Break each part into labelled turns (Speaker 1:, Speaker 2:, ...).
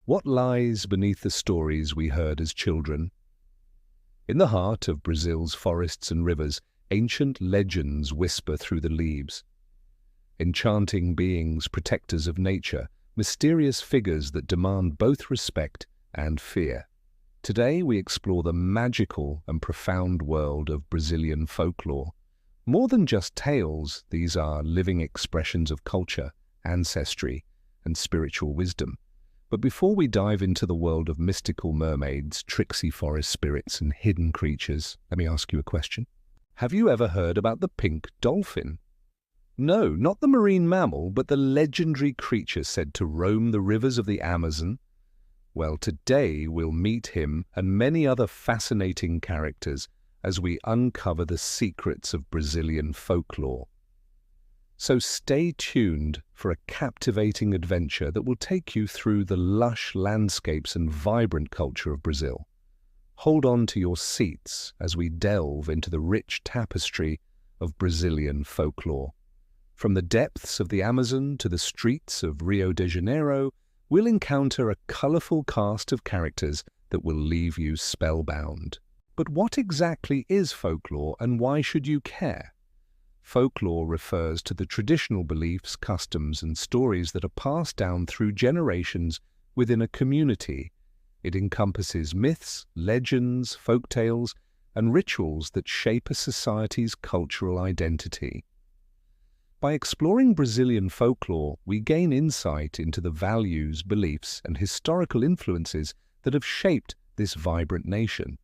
Speaker 1: What lies beneath the stories we heard as children? In the heart of Brazil's forests and rivers, ancient legends whisper through the leaves. Enchanting beings, protectors of nature, mysterious figures that demand both respect and fear. Today we explore the magical and profound world of Brazilian folklore. More than just tales, these are living expressions of culture, ancestry, and spiritual wisdom. But before we dive into the world of mystical mermaids, tricksy forest spirits, and hidden creatures, let me ask you a question. Have you ever heard about the pink dolphin? No, not the marine mammal, but the legendary creature said to roam the rivers of the Amazon. Well, today we'll meet him and many other fascinating characters as we uncover the secrets of Brazilian folklore. So stay tuned for a captivating adventure that will take you through the lush landscapes and vibrant culture of Brazil. Hold on to your seats as we delve into the rich tapestry of Brazilian folklore. From the depths of the Amazon to the streets of Rio de Janeiro, we'll encounter a colorful cast of characters that will leave you spellbound. But what exactly is folklore and why should you care? Folklore refers to the traditional beliefs, customs, and stories that are passed down through generations within a community. It encompasses myths, legends, folktales, and rituals that shape a society's cultural identity. By exploring Brazilian folklore, we gain insight into the values, beliefs, and historical influences that have shaped this vibrant nation.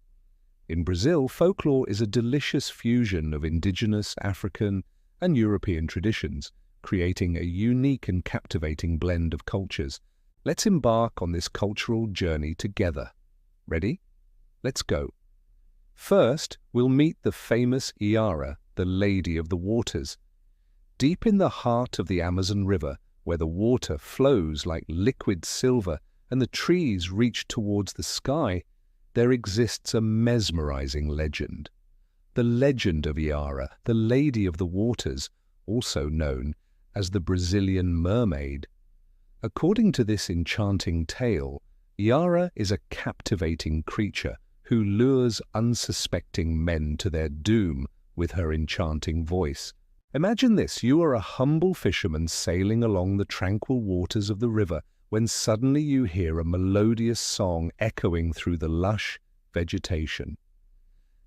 Speaker 1: In Brazil, folklore is a delicious fusion of indigenous, African, and European traditions, creating a unique and captivating blend of cultures. Let's embark on this cultural journey together. Ready? Let's go. First, we'll meet the famous Iara, the Lady of the Waters. Deep in the heart of the Amazon River, where the water flows like liquid silver and the trees reach towards the sky, there exists a mesmerizing legend. The legend of Iara, the Lady of the Waters, also known as the Brazilian mermaid. According to this enchanting tale, Iara is a captivating creature who lures unsuspecting men to their doom with her enchanting voice. Imagine this, you are a humble fisherman sailing along the tranquil waters of the river when suddenly you hear a melodious song echoing through the lush vegetation.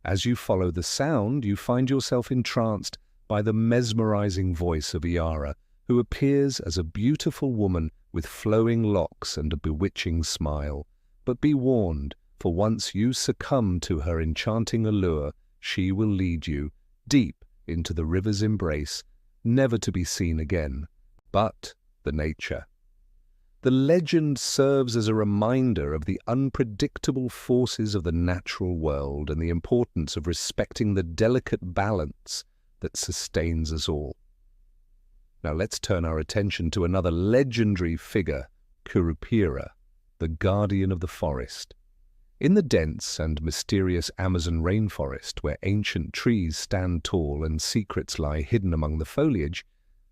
Speaker 1: As you follow the sound, you find yourself entranced by the mesmerizing voice of Iara, who appears as a beautiful woman with flowing locks and a bewitching smile. But be warned, for once you succumb to her enchanting allure, she will lead you deep into the river's embrace, never to be seen again, but the nature. The legend serves as a reminder of the unpredictable forces of the natural world and the importance of respecting the delicate balance that sustains us all. Now let's turn our attention to another legendary figure, Curupira, the guardian of the forest. In the dense and mysterious Amazon rainforest, where ancient trees stand tall and secrets lie hidden among the foliage,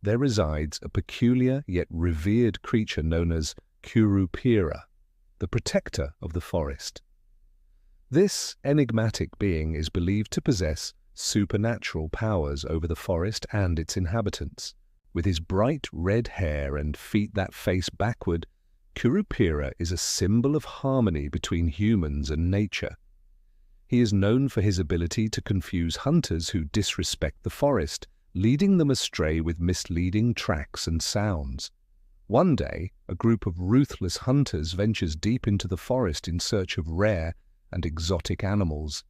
Speaker 1: there resides a peculiar yet revered creature known as Curupira, the protector of the forest. This enigmatic being is believed to possess supernatural powers over the forest and its inhabitants. With his bright red hair and feet that face backward, Curupira is a symbol of harmony between humans and nature. He is known for his ability to confuse hunters who disrespect the forest, leading them astray with misleading tracks and sounds. One day, a group of ruthless hunters ventures deep into the forest in search of rare and exotic animals.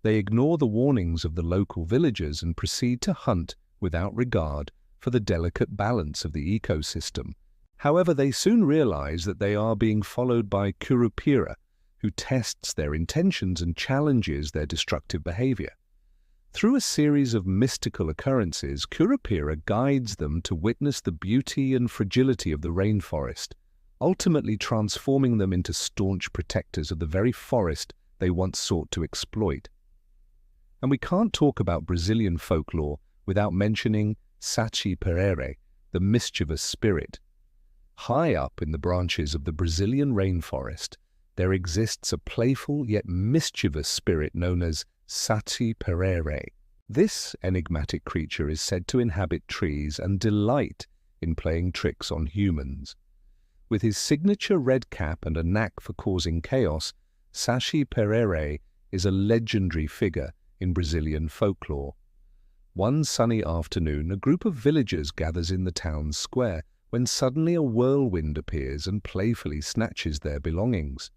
Speaker 1: They ignore the warnings of the local villagers and proceed to hunt without regard for the delicate balance of the ecosystem. However, they soon realize that they are being followed by Curupira, who tests their intentions and challenges their destructive behavior. Through a series of mystical occurrences, Curupira guides them to witness the beauty and fragility of the rainforest, ultimately transforming them into staunch protectors of the very forest they once sought to exploit. And we can't talk about Brazilian folklore without mentioning Saci Pererê, the mischievous spirit. High up in the branches of the Brazilian rainforest, there exists a playful yet mischievous spirit known as Saci Pererê. This enigmatic creature is said to inhabit trees and delight in playing tricks on humans. With his signature red cap and a knack for causing chaos, Saci Pererê is a legendary figure in Brazilian folklore. One sunny afternoon, a group of villagers gathers in the town's square when suddenly a whirlwind appears and playfully snatches their belongings.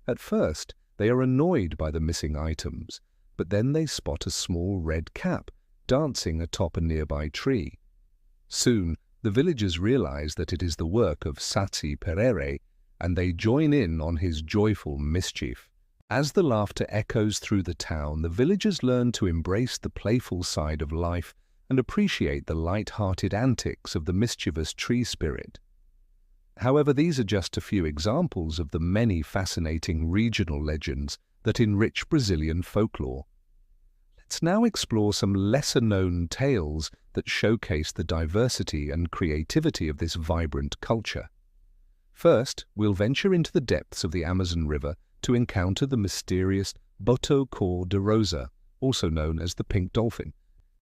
Speaker 1: At first, they are annoyed by the missing items, but then they spot a small red cap dancing atop a nearby tree. Soon, the villagers realize that it is the work of Saci Pererê, and they join in on his joyful mischief. As the laughter echoes through the town, the villagers learn to embrace the playful side of life and appreciate the light-hearted antics of the mischievous tree spirit. However, these are just a few examples of the many fascinating regional legends that enrich Brazilian folklore. Let's now explore some lesser-known tales that showcase the diversity and creativity of this vibrant culture. First, we'll venture into the depths of the Amazon River to encounter the mysterious Boto cor-de-rosa, also known as the pink dolphin.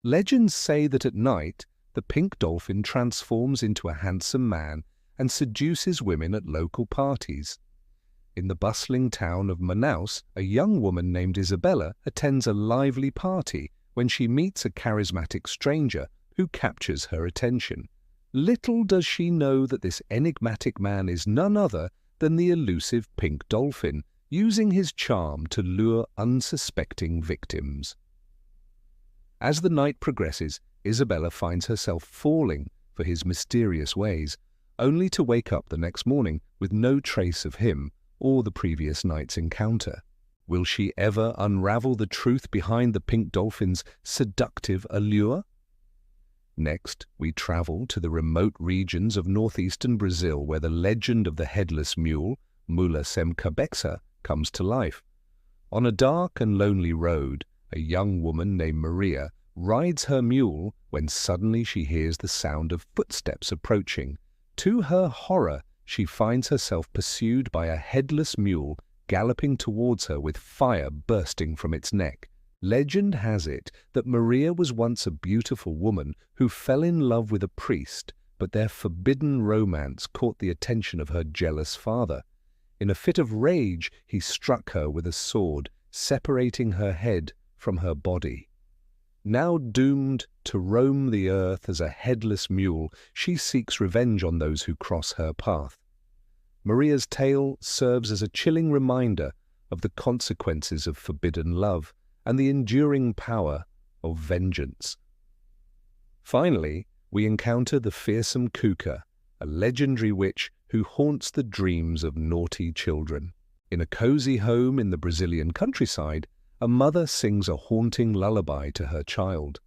Speaker 1: Legends say that at night, the pink dolphin transforms into a handsome man and seduces women at local parties. In the bustling town of Manaus, a young woman named Isabella attends a lively party when she meets a charismatic stranger who captures her attention. Little does she know that this enigmatic man is none other than the elusive pink dolphin, using his charm to lure unsuspecting victims. As the night progresses, Isabella finds herself falling for his mysterious ways, only to wake up the next morning with no trace of him or the previous night's encounter. Will she ever unravel the truth behind the pink dolphin's seductive allure? Next, we travel to the remote regions of northeastern Brazil, where the legend of the headless mule, Mula sem cabeça, comes to life. On a dark and lonely road, a young woman named Maria rides her mule when suddenly she hears the sound of footsteps approaching. To her horror, she finds herself pursued by a headless mule galloping towards her with fire bursting from its neck. Legend has it that Maria was once a beautiful woman who fell in love with a priest, but their forbidden romance caught the attention of her jealous father. In a fit of rage, he struck her with a sword, separating her head from her body. Now doomed to roam the earth as a headless mule, she seeks revenge on those who cross her path. Maria's tale serves as a chilling reminder of the consequences of forbidden love and the enduring power of vengeance. Finally, we encounter the fearsome Cuca, a legendary witch who haunts the dreams of naughty children. In a cozy home in the Brazilian countryside, a mother sings a haunting lullaby to her child.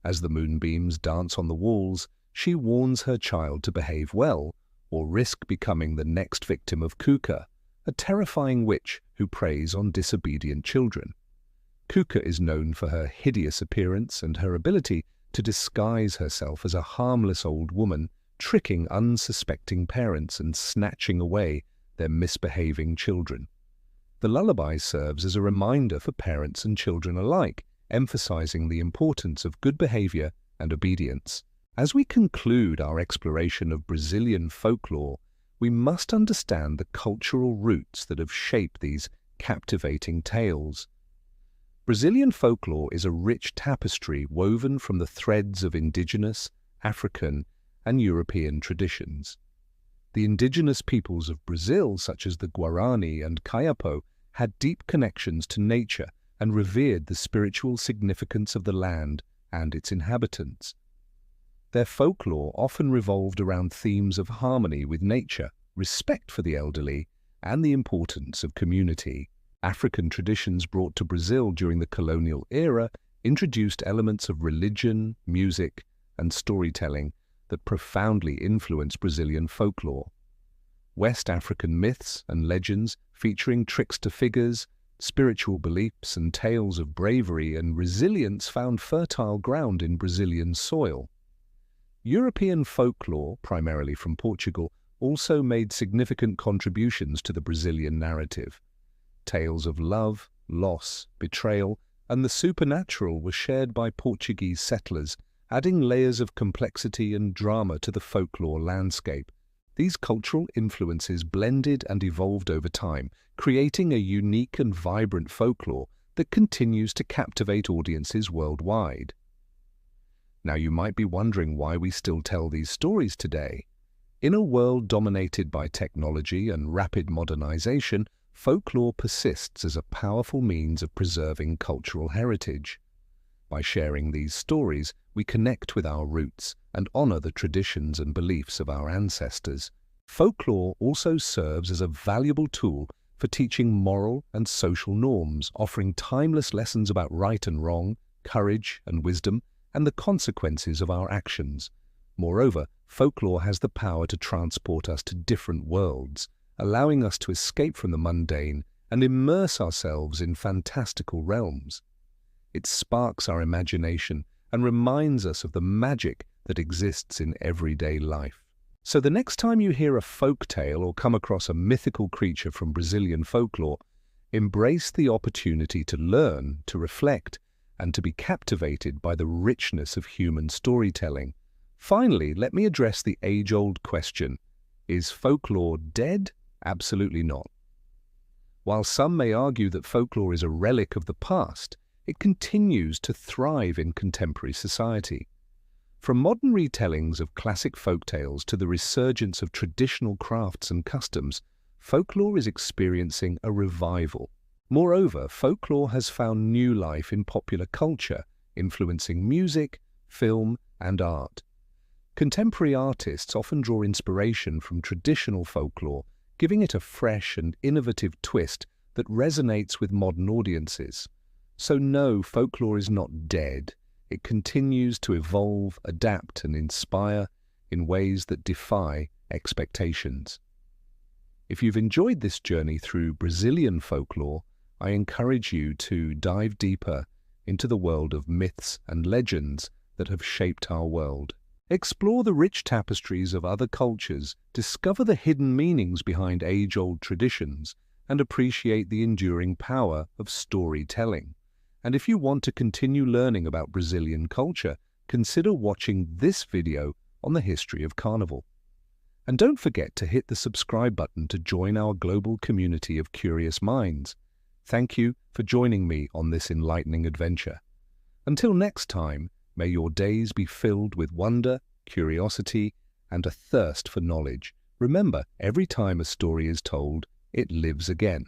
Speaker 1: As the moonbeams dance on the walls, she warns her child to behave well or risk becoming the next victim of Cuca, a terrifying witch who preys on disobedient children. Cuca is known for her hideous appearance and her ability to disguise herself as a harmless old woman, tricking unsuspecting parents and snatching away their misbehaving children. The lullaby serves as a reminder for parents and children alike, emphasizing the importance of good behavior and obedience. As we conclude our exploration of Brazilian folklore, we must understand the cultural roots that have shaped these captivating tales. Brazilian folklore is a rich tapestry woven from the threads of indigenous, African, and European traditions. The indigenous peoples of Brazil, such as the Guarani and Kayapo, had deep connections to nature and revered the spiritual significance of the land and its inhabitants. Their folklore often revolved around themes of harmony with nature, respect for the elderly, and the importance of community. African traditions brought to Brazil during the colonial era introduced elements of religion, music, and storytelling that profoundly influenced Brazilian folklore. West African myths and legends featuring trickster figures, spiritual beliefs, and tales of bravery and resilience found fertile ground in Brazilian soil. European folklore, primarily from Portugal, also made significant contributions to the Brazilian narrative. Tales of love, loss, betrayal, and the supernatural were shared by Portuguese settlers, adding layers of complexity and drama to the folklore landscape. These cultural influences blended and evolved over time, creating a unique and vibrant folklore that continues to captivate audiences worldwide. Now you might be wondering why we still tell these stories today. In a world dominated by technology and rapid modernization, folklore persists as a powerful means of preserving cultural heritage. By sharing these stories, we connect with our roots and honor the traditions and beliefs of our ancestors. Folklore also serves as a valuable tool for teaching moral and social norms, offering timeless lessons about right and wrong, courage and wisdom, and the consequences of our actions. Moreover, folklore has the power to transport us to different worlds, allowing us to escape from the mundane and immerse ourselves in fantastical realms. It sparks our imagination and reminds us of the magic that exists in everyday life. So the next time you hear a folk tale or come across a mythical creature from Brazilian folklore, embrace the opportunity to learn, to reflect, and to be captivated by the richness of human storytelling. Finally, let me address the age-old question: is folklore dead? Absolutely not. While some may argue that folklore is a relic of the past, it continues to thrive in contemporary society. From modern retellings of classic folktales to the resurgence of traditional crafts and customs, folklore is experiencing a revival. Moreover, folklore has found new life in popular culture, influencing music, film, and art. Contemporary artists often draw inspiration from traditional folklore, giving it a fresh and innovative twist that resonates with modern audiences. So no, folklore is not dead. It continues to evolve, adapt, and inspire in ways that defy expectations. If you've enjoyed this journey through Brazilian folklore, I encourage you to dive deeper into the world of myths and legends that have shaped our world. Explore the rich tapestries of other cultures, discover the hidden meanings behind age-old traditions, and appreciate the enduring power of storytelling. And if you want to continue learning about Brazilian culture, consider watching this video on the history of Carnival. And don't forget to hit the subscribe button to join our global community of curious minds. Thank you for joining me on this enlightening adventure. Until next time, may your days be filled with wonder, curiosity, and a thirst for knowledge. Remember, every time a story is told, it lives again.